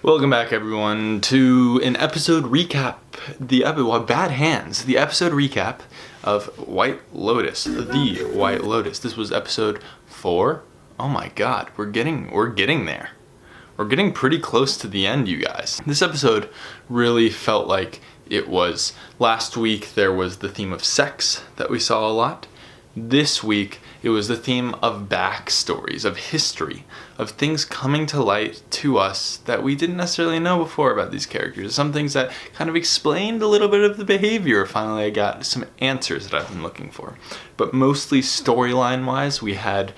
Welcome back, everyone, to an episode recap. The episode recap of White Lotus. The White Lotus. This was episode 4. Oh my god, we're getting there. We're getting pretty close to the end, you guys. This episode really felt like it was. Last week there was the theme of sex that we saw a lot. This week it was the theme of backstories, of history, of things coming to light to us that we didn't necessarily know before about these characters. Some things that kind of explained a little bit of the behavior. Finally, I got some answers that I've been looking for. But mostly storyline-wise, we had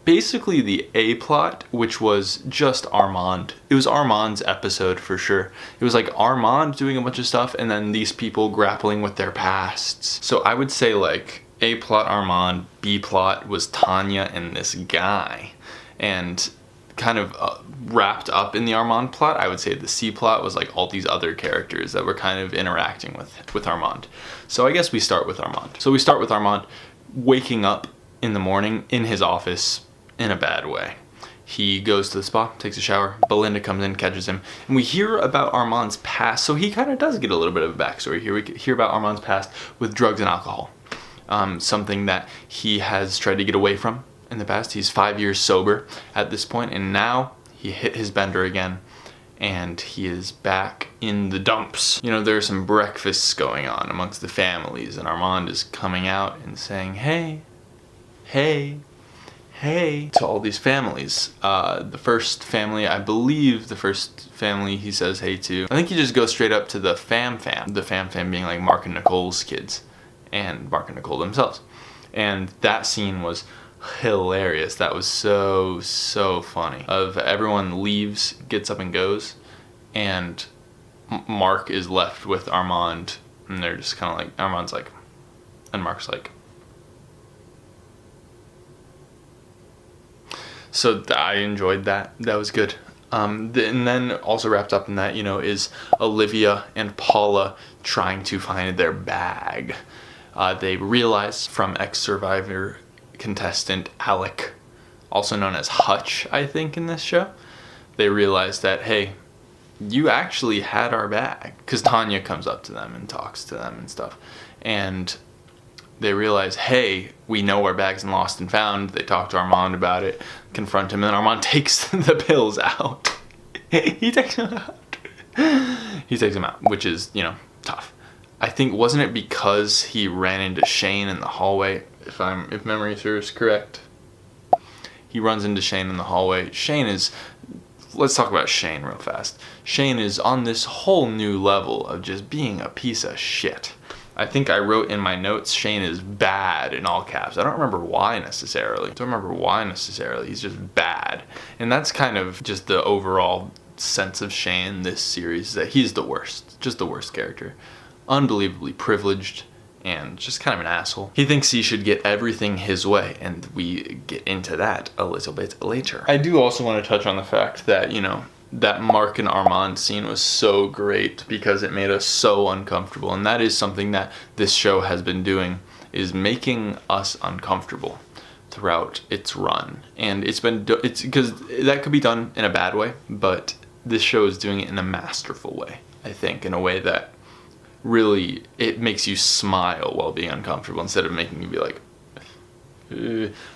basically the A-plot, which was just Armand. It was Armand's episode for sure. It was like Armand doing a bunch of stuff and then these people grappling with their pasts. So I would say like A-plot Armand, B-plot was Tanya and this guy. And kind of wrapped up in the Armand plot, I would say the C-plot was like all these other characters that were kind of interacting with Armand. So I guess we start with Armand. So we start with Armand waking up in the morning in his office in a bad way. He goes to the spa, takes a shower, Belinda comes in, catches him, and we hear about Armand's past. So he kind of does get a little bit of a backstory here. We hear about Armand's past with drugs and alcohol. Something that he has tried to get away from in the past. He's 5 years sober at this point, and now he hit his bender again, and he is back in the dumps. You know, there are some breakfasts going on amongst the families, and Armand is coming out and saying, hey, to all these families. The first family he says hey to, I think he just goes straight up to the fam, the fam being like Mark and Nicole's kids, and Mark and Nicole themselves. And that scene was hilarious. That was so funny. Everyone leaves, gets up and goes, and Mark is left with Armand, and they're just kind of like, Armand's like, and Mark's like. So I enjoyed that. That was good. And then also wrapped up in that, you know, is Olivia and Paula trying to find their bag. They realize from ex-Survivor contestant Alec, also known as Hutch, I think, in this show, they realize that, hey, you actually had our bag. Because Tanya comes up to them and talks to them and stuff. And they realize, hey, we know our bag's in Lost and Found. They talk to Armand about it, confront him, and then Armand takes the pills out. He takes them out, which is, you know, tough. I think, wasn't it because he ran into Shane in the hallway, if memory serves correct? He runs into Shane in the hallway. Let's talk about Shane real fast. Shane is on this whole new level of just being a piece of shit. I think I wrote in my notes, Shane is bad in all caps. I don't remember why necessarily. He's just bad. And that's kind of just the overall sense of Shane this series, that he's the worst. Just the worst character. Unbelievably privileged and just kind of an asshole. He thinks he should get everything his way, and we get into that a little bit later. I do also want to touch on the fact that, you know, that Mark and Armand scene was so great because it made us so uncomfortable, and that is something that this show has been doing, is making us uncomfortable throughout its run. And it's because that could be done in a bad way, but this show is doing it in a masterful way, I think, in a way that really it makes you smile while being uncomfortable instead of making you be like,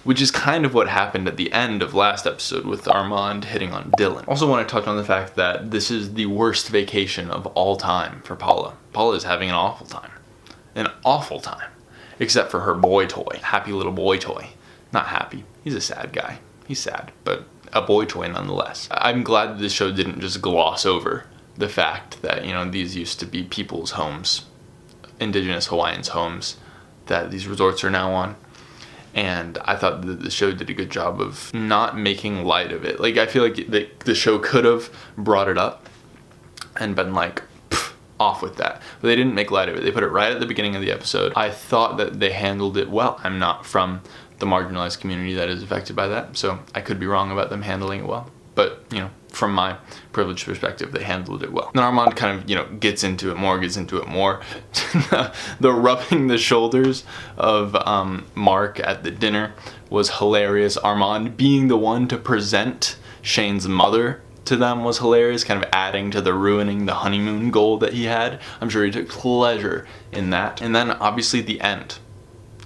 which is kind of what happened at the end of last episode with Armand hitting on Dylan. Also want to touch on the fact that this is the worst vacation of all time for Paula. Paula is having an awful time, except for her boy toy, happy little boy toy. Not happy, he's a sad guy, he's sad, but a boy toy nonetheless. I'm glad that this show didn't just gloss over the fact that, you know, these used to be people's homes, indigenous Hawaiians' homes, that these resorts are now on. And I thought that the show did a good job of not making light of it. Like, I feel like the show could have brought it up and been like, off with that. But they didn't make light of it. They put it right at the beginning of the episode. I thought that they handled it well. I'm not from the marginalized community that is affected by that, so I could be wrong about them handling it well. But, you know, from my privileged perspective, they handled it well. Then Armand kind of, you know, gets into it more. The rubbing the shoulders of Mark at the dinner was hilarious. Armand being the one to present Shane's mother to them was hilarious, kind of adding to the ruining the honeymoon goal that he had. I'm sure he took pleasure in that. And then obviously the end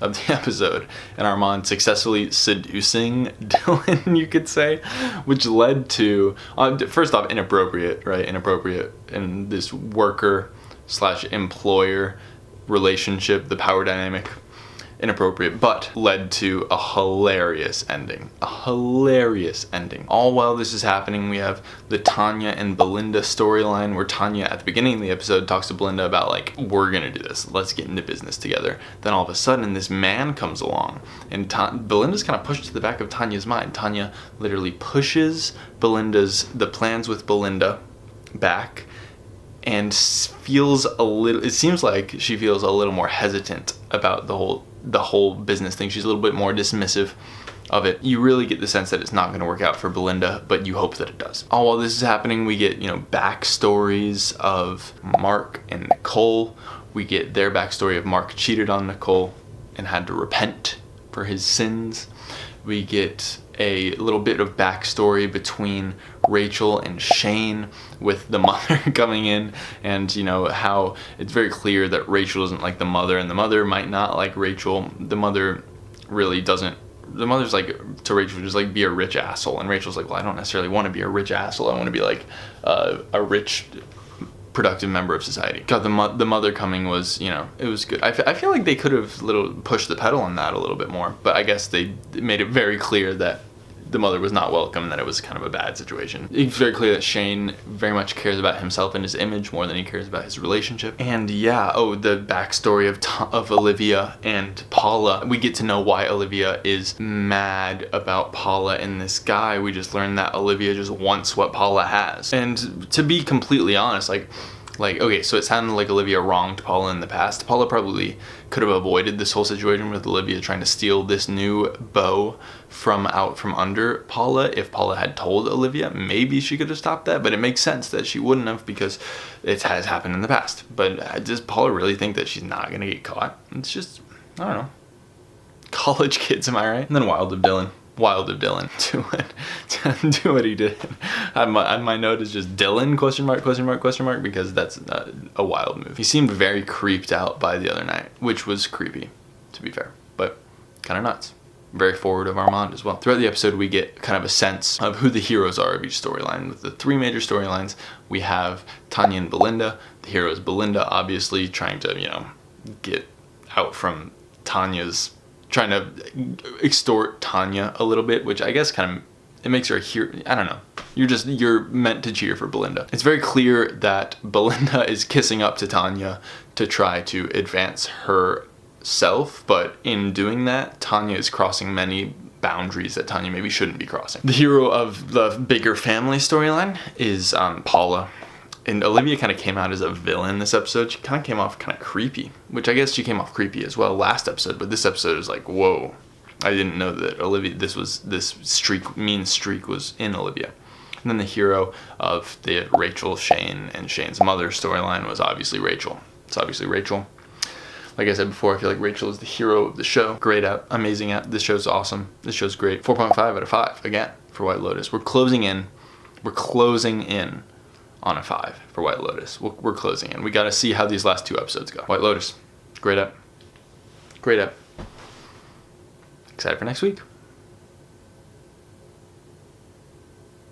of the episode, and Armand successfully seducing Dylan, you could say, which led to, first off, inappropriate, right? Inappropriate in this worker/employer relationship, the power dynamic. Inappropriate, but led to a hilarious ending. All while this is happening, we have the Tanya and Belinda storyline, where Tanya at the beginning of the episode talks to Belinda about like, we're gonna do this, let's get into business together. Then all of a sudden this man comes along, and Belinda's kind of pushed to the back of Tanya's mind. Tanya literally pushes the plans with Belinda back, and it seems like she feels a little more hesitant about the whole business thing. She's a little bit more dismissive of it. You really get the sense that it's not going to work out for Belinda, but you hope that it does. All while this is happening, we get, backstories of Mark and Nicole. We get their backstory of Mark cheated on Nicole and had to repent for his sins. We get a little bit of backstory between Rachel and Shane, with the mother coming in, and how it's very clear that Rachel doesn't like the mother, and the mother might not like Rachel. The mother really doesn't. The mother's like to Rachel, just like, be a rich asshole, and Rachel's like, well, I don't necessarily want to be a rich asshole. I want to be like a rich, productive member of society. God, the mother coming was, it was good. I feel like they could have pushed the pedal on that a little bit more, but I guess they made it very clear that the mother was not welcome, and that it was kind of a bad situation. It's very clear that Shane very much cares about himself and his image more than he cares about his relationship. And the backstory of Olivia and Paula. We get to know why Olivia is mad about Paula and this guy. We just learned that Olivia just wants what Paula has. And to be completely honest, okay, so it sounded like Olivia wronged Paula in the past. Paula probably could have avoided this whole situation with Olivia trying to steal this new beau from under Paula. If Paula had told Olivia, maybe she could have stopped that, but it makes sense that she wouldn't have, because it has happened in the past. But does Paula really think that she's not going to get caught? It's just, I don't know. College kids, am I right? And then Wild of Dylan do what he did. My note is just Dylan ? Because that's a wild move. He seemed very creeped out by the other night, which was creepy, to be fair, but kind of nuts. Very forward of Armand as well. Throughout the episode, we get kind of a sense of who the heroes are of each storyline. With the three major storylines, we have Tanya and Belinda. The hero is Belinda, obviously trying to, get out from Tanya's, trying to extort Tanya a little bit, which I guess kind of, it makes her a hero. I don't know. You're meant to cheer for Belinda. It's very clear that Belinda is kissing up to Tanya to try to advance herself, but in doing that, Tanya is crossing many boundaries that Tanya maybe shouldn't be crossing. The hero of the bigger family storyline is Paula. And Olivia kind of came out as a villain this episode. She kind of came off kind of creepy, which I guess she came off creepy as well last episode, but this episode is like, whoa. I didn't know that Olivia, this mean streak was in Olivia. And then the hero of the Rachel, Shane, and Shane's mother storyline was obviously Rachel. It's obviously Rachel. Like I said before, I feel like Rachel is the hero of the show. Great app, amazing app. This show's awesome. This show's great. 4.5 out of 5, again, for White Lotus. We're closing in on a 5 for White Lotus. We're closing in. We got to see how these last 2 episodes go. White Lotus, great app. Excited for next week.